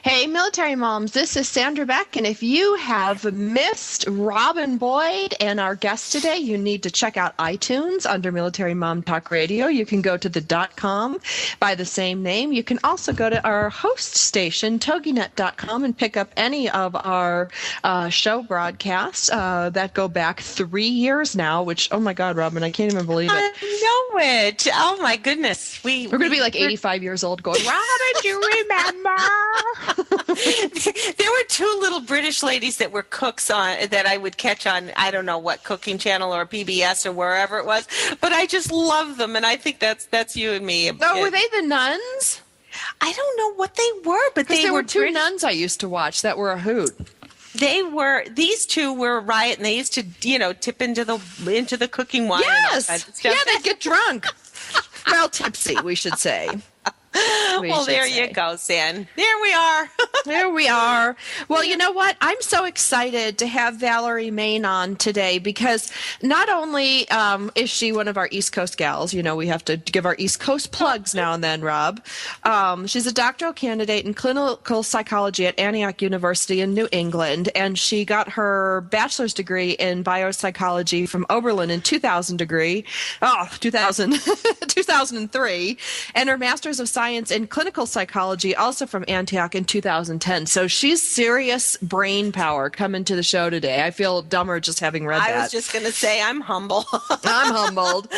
Hey, military moms, this is Sandra Beck, and if you have missed Robin Boyd and our guest today, you need to check out iTunes under Military Mom Talk Radio. You can go to the .com by the same name. You can also go to our host station, TogiNet.com, and pick up any of our show broadcasts that go back 3 years now, which, oh my God, Robin, I can't even believe it. I know it. Oh my goodness. We're going to be like 85 years old going, Robin, do you remember? There were two little British ladies that were cooks on that I would catch on, I don't know what cooking channel or PBS or wherever it was, but I just love them, and I think that's you and me. Oh, were they the nuns? I don't know what they were, but there were two British nuns I used to watch that were a hoot. These two were a riot, and they used to, tip into the cooking wine. Yes, and all kinds of stuff. Yeah, they'd get drunk. Well, tipsy, we should say. Well, there you go, San. There we are. There we are. Well, you know what? I'm so excited to have Valerie Maine on today because not only is she one of our East Coast gals, we have to give our East Coast plugs now and then, Rob. She's a doctoral candidate in clinical psychology at Antioch University in New England, and she got her bachelor's degree in biopsychology from Oberlin in 2003, and her master's of science in clinical psychology also from Antioch in 2010. So she's serious brain power coming to the show today. I feel dumber just having read that. I was just going to say I'm humble. I'm humbled.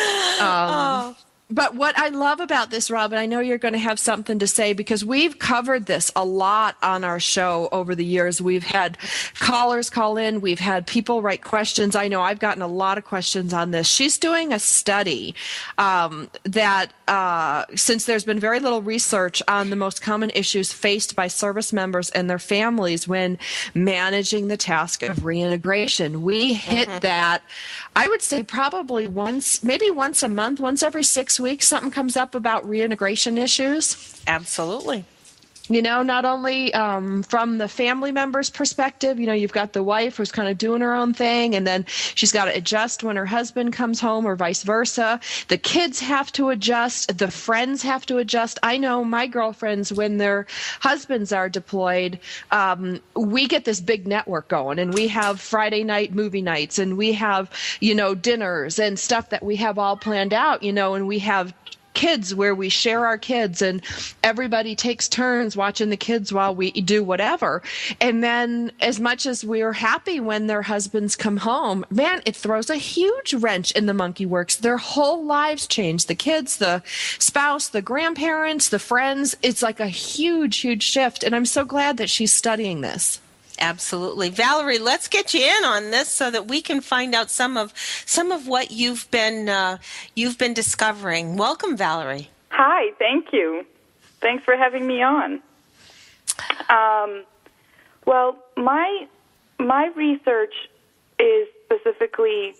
But what I love about this, Robin, I know you're going to have something to say because we've covered this a lot on our show over the years. We've had callers call in. We've had people write questions. I know I've gotten a lot of questions on this. She's doing a study that since there's been very little research on the most common issues faced by service members and their families when managing the task of reintegration, we hit that, I would say probably maybe once a month, once every 6 weeks, something comes up about reintegration issues. Absolutely. Not only from the family member's perspective, you've got the wife who's kind of doing her own thing, and then she's got to adjust when her husband comes home or vice versa. The kids have to adjust. The friends have to adjust. I know my girlfriends, when their husbands are deployed, we get this big network going, and we have Friday night movie nights, and we have, dinners and stuff that we have all planned out, and we have kids where we share our kids and everybody takes turns watching the kids while we do whatever. And then as much as we're happy when their husbands come home, man, it throws a huge wrench in the monkey works. Their whole lives change. The kids, the spouse, the grandparents, the friends. It's like a huge, huge shift. And I'm so glad that she's studying this. Absolutely. Valerie, let's get you in on this so that we can find out some of what you've been discovering. Welcome, Valerie. Hi, thank you. Thanks for having me on. Well, my research is specifically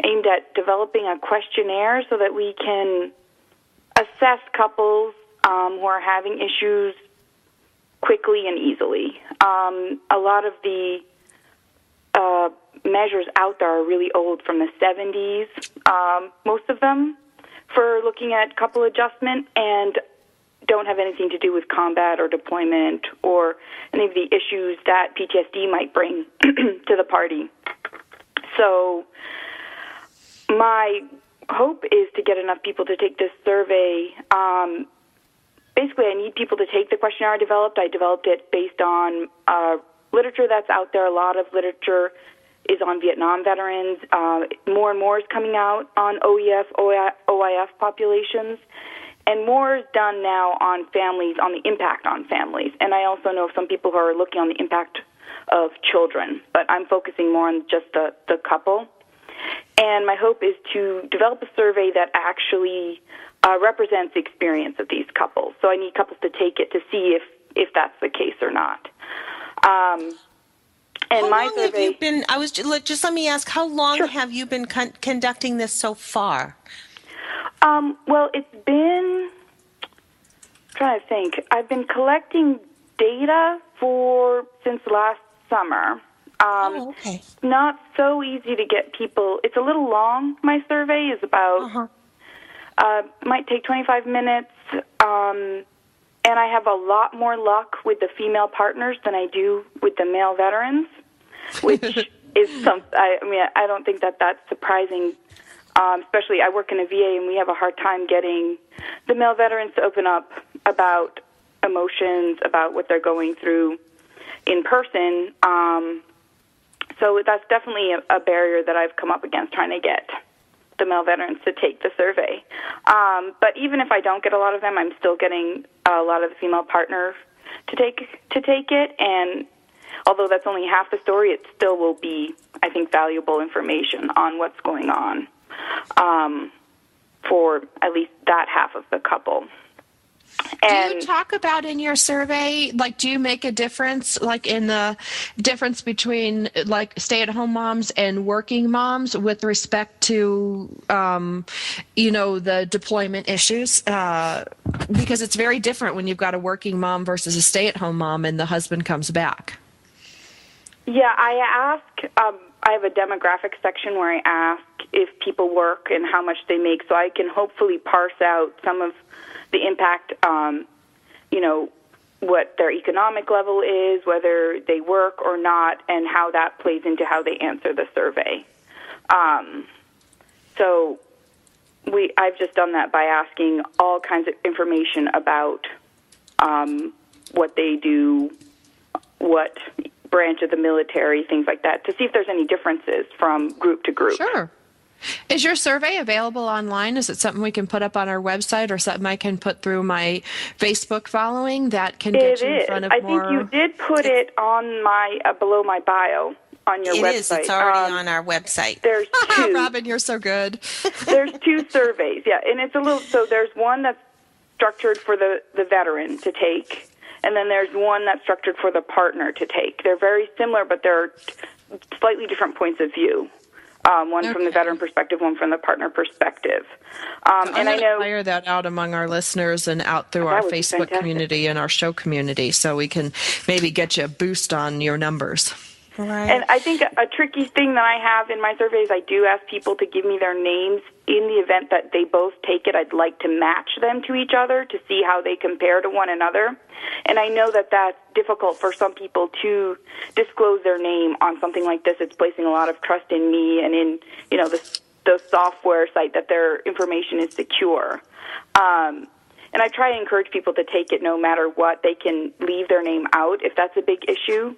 aimed at developing a questionnaire so that we can assess couples who are having issues quickly and easily. A lot of the measures out there are really old, from the 70s, most of them, for looking at couple adjustment, and don't have anything to do with combat or deployment or any of the issues that PTSD might bring to the party. So my hope is to get enough people to take this survey. Basically, I need people to take the questionnaire I developed. I developed it based on literature that's out there. A lot of literature is on Vietnam veterans. More and more is coming out on OEF, OIF populations. And more is done now on families, on the impact on families. And I also know some people who are looking on the impact of children. But I'm focusing more on just the couple. And my hope is to develop a survey that actually represents the experience of these couples. So I need couples to take it to see if that's the case or not. And how my long survey, have you been? Just let me ask. How long have you been conducting this so far? Well, it's been. I'm trying to think. I've been collecting data since last summer. Okay. Not so easy to get people. It's a little long. My survey is about. Might take 25 minutes, and I have a lot more luck with the female partners than I do with the male veterans, which is I don't think that that's surprising. Especially, I work in a VA, and we have a hard time getting the male veterans to open up about emotions, about what they're going through in person. So that's definitely a barrier that I've come up against, trying to get the male veterans to take the survey. But even if I don't get a lot of them, I'm still getting a lot of the female partners to take it. And although that's only half the story, it still will be, I think, valuable information on what's going on for at least that half of the couple. And do you talk about in your survey, like, do you make a difference, like, in the difference between, like, stay-at-home moms and working moms with respect to, the deployment issues? Because it's very different when you've got a working mom versus a stay-at-home mom and the husband comes back. Yeah, I have a demographic section where I ask if people work and how much they make, so I can hopefully parse out some of the impact, what their economic level is, whether they work or not, and how that plays into how they answer the survey. So I've just done that by asking all kinds of information about what they do, what branch of the military, things like that, to see if there's any differences from group to group. Sure. Is your survey available online? Is it something we can put up on our website, or something I can put through my Facebook following that can get you in front of more? I think you did put it on my below my bio on your website. It is. It's already on our website. There's two. Robin, you're so good. There's two surveys, yeah, and it's a little. So there's one that's structured for the veteran to take, and then there's one that's structured for the partner to take. They're very similar, but they're slightly different points of view. One from the veteran perspective, one from the partner perspective. And I know fire that out among our listeners and out through our Facebook community and our show community, so we can maybe get you a boost on your numbers. Right. And I think a tricky thing that I have in my surveys, I do ask people to give me their names. In the event that they both take it, I'd like to match them to each other to see how they compare to one another. And I know that that's difficult for some people to disclose their name on something like this. It's placing a lot of trust in me and in, the software site that their information is secure. And I try to encourage people to take it no matter what. They can leave their name out if that's a big issue.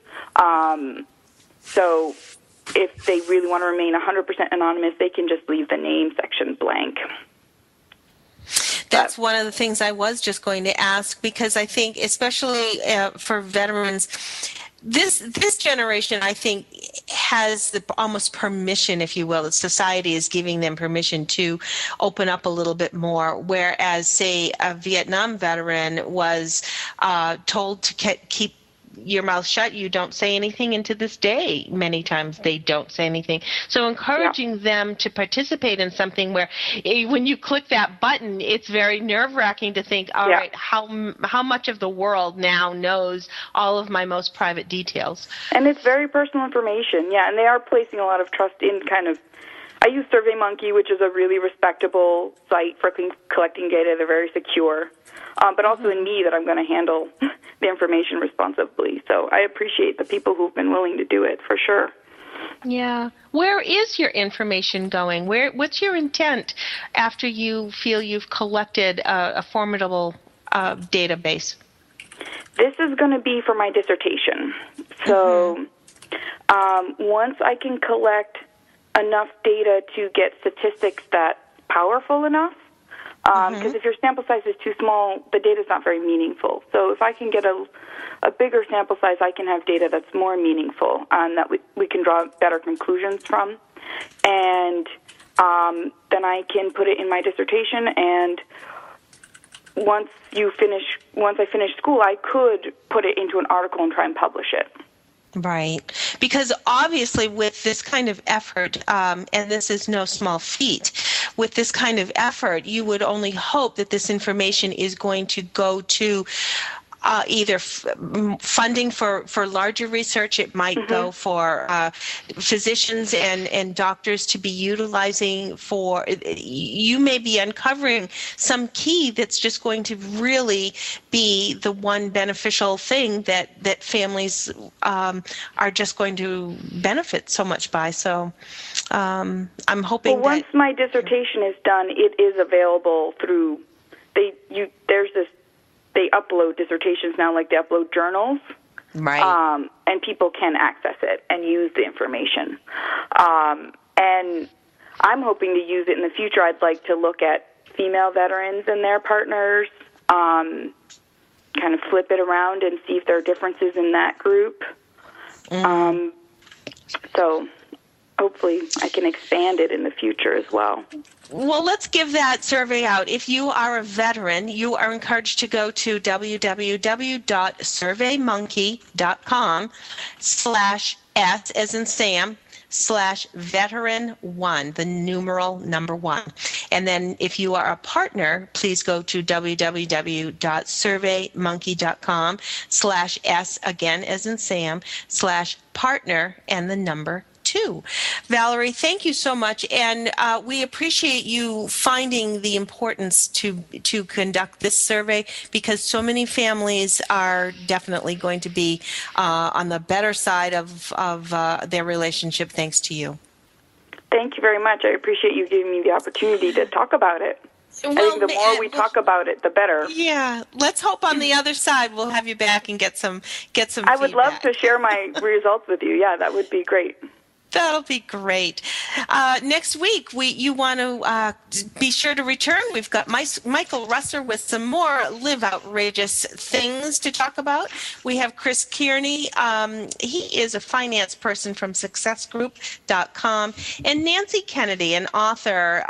So if they really want to remain 100% anonymous, they can just leave the name section blank. That's one of the things I was just going to ask, because I think, especially for veterans, this generation, I think, has the almost permission, if you will. Society is giving them permission to open up a little bit more, whereas, say, a Vietnam veteran was told to keep your mouth shut. You don't say anything, and to this day, many times they don't say anything. So encouraging them to participate in something where when you click that button, it's very nerve-wracking to think, all right, how much of the world now knows all of my most private details? And it's very personal information, and they are placing a lot of trust in I use SurveyMonkey, which is a really respectable site for collecting data. They're very secure. But also in me that I'm going to handle the information responsibly. So I appreciate the people who've been willing to do it, for sure. Yeah. Where is your information going? What's your intent after you feel you've collected a formidable database? This is going to be for my dissertation. So once I can collect enough data to get statistics that's powerful enough, because if your sample size is too small, the data is not very meaningful. So if I can get a bigger sample size, I can have data that's more meaningful and that we can draw better conclusions from. And then I can put it in my dissertation. And once I finish school, I could put it into an article and try and publish it. Right. Because obviously with this kind of effort, and this is no small feat, with this kind of effort, you would only hope that this information is going to go to either funding for larger research. It might go for physicians and doctors to be utilizing for, you may be uncovering some key that's just going to really be the one beneficial thing that families are just going to benefit so much by. So I'm hoping once my dissertation is done, it is available through, they upload dissertations now, like they upload journals. Right. And people can access it and use the information. And I'm hoping to use it in the future. I'd like to look at female veterans and their partners, kind of flip it around and see if there are differences in that group. So hopefully I can expand it in the future as well. Well, let's give that survey out. If you are a veteran, you are encouraged to go to www.surveymonkey.com/S as in Sam /veteran1, the numeral number 1. And then if you are a partner, please go to www.surveymonkey.com/S again as in Sam /partner and the number 2. Valerie, thank you so much, and we appreciate you finding the importance to conduct this survey, because so many families are definitely going to be on the better side of their relationship thanks to you. Thank you very much. I appreciate you giving me the opportunity to talk about it. I think the more we talk about it, the better. Yeah, let's hope on the other side we'll have you back and get some I would love to share my results with you. Yeah, that would be great. That'll be great. Next week, you want to be sure to return. We've got Michael Russer with some more Live Outrageous things to talk about. We have Chris Kearney. He is a finance person from successgroup.com. And Nancy Kennedy, an author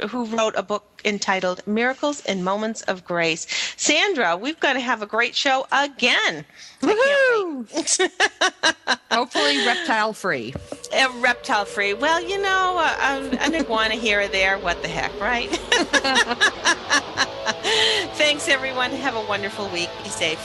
who wrote a book entitled Miracles and Moments of Grace. Sandra, we've got to have a great show again. Woohoo! Hopefully reptile-free. Reptile-free. Well, you know, an iguana here or there, what the heck, right? Thanks, everyone. Have a wonderful week. Be safe.